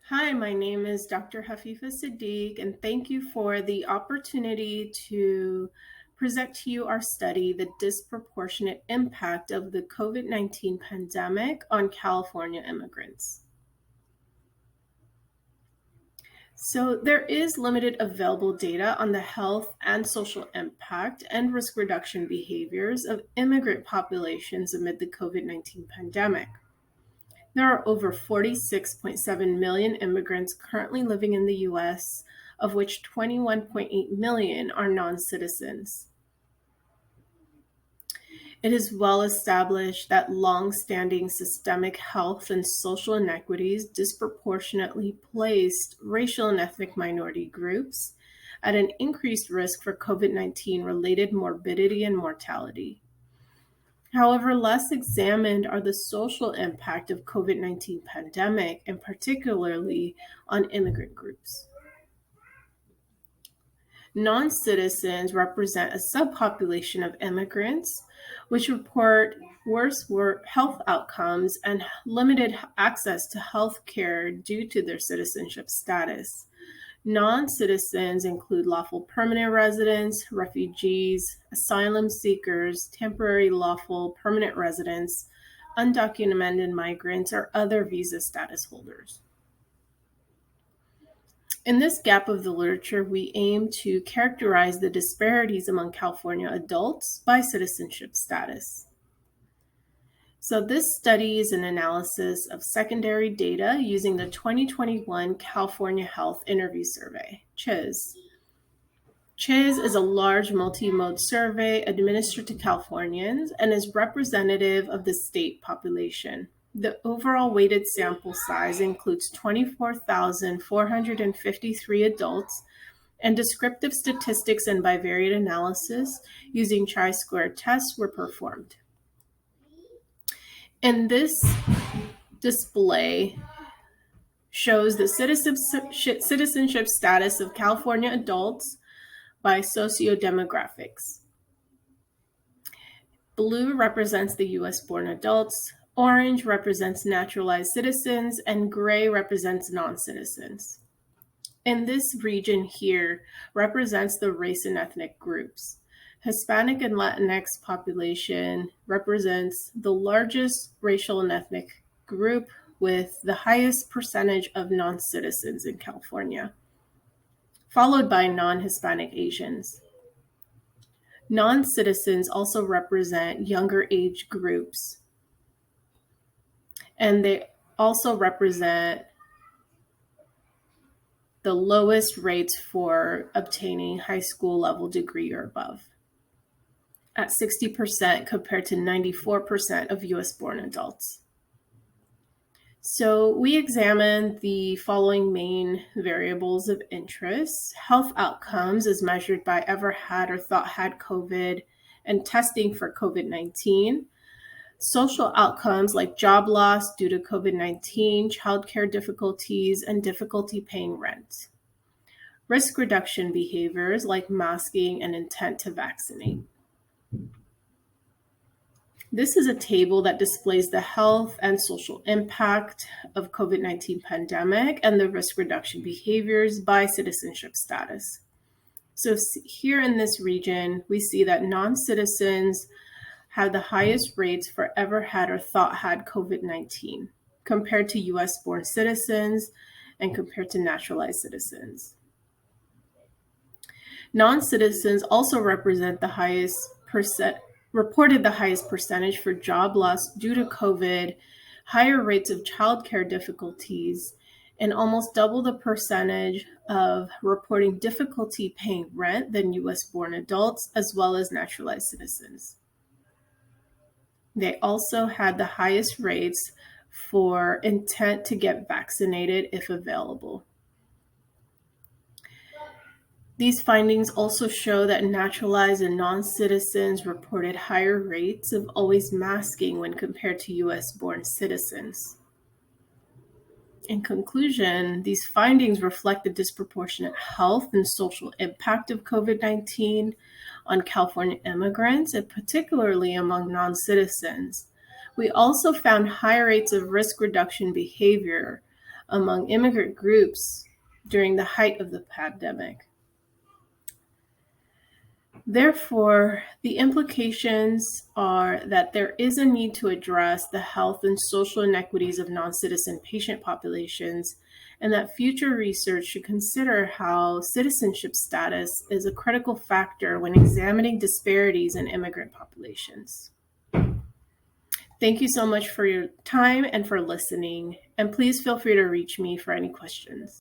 Hi, my name is Dr. Hafifa Siddiq, and thank you for the opportunity to present to you our study, The Disproportionate Impact of the COVID-19 Pandemic on California Immigrants. So there is limited available data on the health and social impact and risk reduction behaviors of immigrant populations amid the COVID-19 pandemic. There are over 46.7 million immigrants currently living in the U.S., of which 21.8 million are non-citizens. It is well established that long-standing systemic health and social inequities disproportionately placed racial and ethnic minority groups at an increased risk for COVID-19 related morbidity and mortality. However, less examined are the social impact of COVID-19 pandemic, and particularly on immigrant groups. Non-citizens represent a subpopulation of immigrants, which report worse health outcomes and limited access to health care due to their citizenship status. Non-citizens include lawful permanent residents, refugees, asylum seekers, temporary lawful permanent residents, undocumented migrants, or other visa status holders. In this gap of the literature, we aim to characterize the disparities among California adults by citizenship status. So this study is an analysis of secondary data using the 2021 California Health Interview Survey, CHIS. CHIS is a large multi-mode survey administered to Californians and is representative of the state population. The overall weighted sample size includes 24,453 adults, and descriptive statistics and bivariate analysis using chi-square tests were performed. And this display shows the citizenship status of California adults by sociodemographics. Blue represents the US-born adults, orange represents naturalized citizens, and gray represents non-citizens. And this region here represents the race and ethnic groups. Hispanic and Latinx population represents the largest racial and ethnic group with the highest percentage of non-citizens in California, followed by non-Hispanic Asians. Non-citizens also represent younger age groups, and they also represent the lowest rates for obtaining high school level degree or above, at 60% compared to 94% of US-born adults. So we examined the following main variables of interest: health outcomes as measured by ever had or thought had COVID and testing for COVID-19, social outcomes like job loss due to COVID-19, childcare difficulties, and difficulty paying rent, risk reduction behaviors like masking and intent to vaccinate. This is a table that displays the health and social impact of COVID-19 pandemic and the risk reduction behaviors by citizenship status. So here in this region, we see that non-citizens have the highest rates for ever had or thought had COVID-19 compared to US-born citizens and compared to naturalized citizens. Non-citizens also represent the highest reported the highest percentage for job loss due to COVID, higher rates of childcare difficulties, and almost double the percentage of reporting difficulty paying rent than US-born adults, as well as naturalized citizens. They also had the highest rates for intent to get vaccinated if available. These findings also show that naturalized and non-citizens reported higher rates of always masking when compared to US-born citizens. In conclusion, these findings reflect the disproportionate health and social impact of COVID-19 on California immigrants, and particularly among non-citizens. We also found high rates of risk reduction behavior among immigrant groups during the height of the pandemic. Therefore, the implications are that there is a need to address the health and social inequities of non-citizen patient populations, and that future research should consider how citizenship status is a critical factor when examining disparities in immigrant populations. Thank you so much for your time and for listening, and please feel free to reach me for any questions.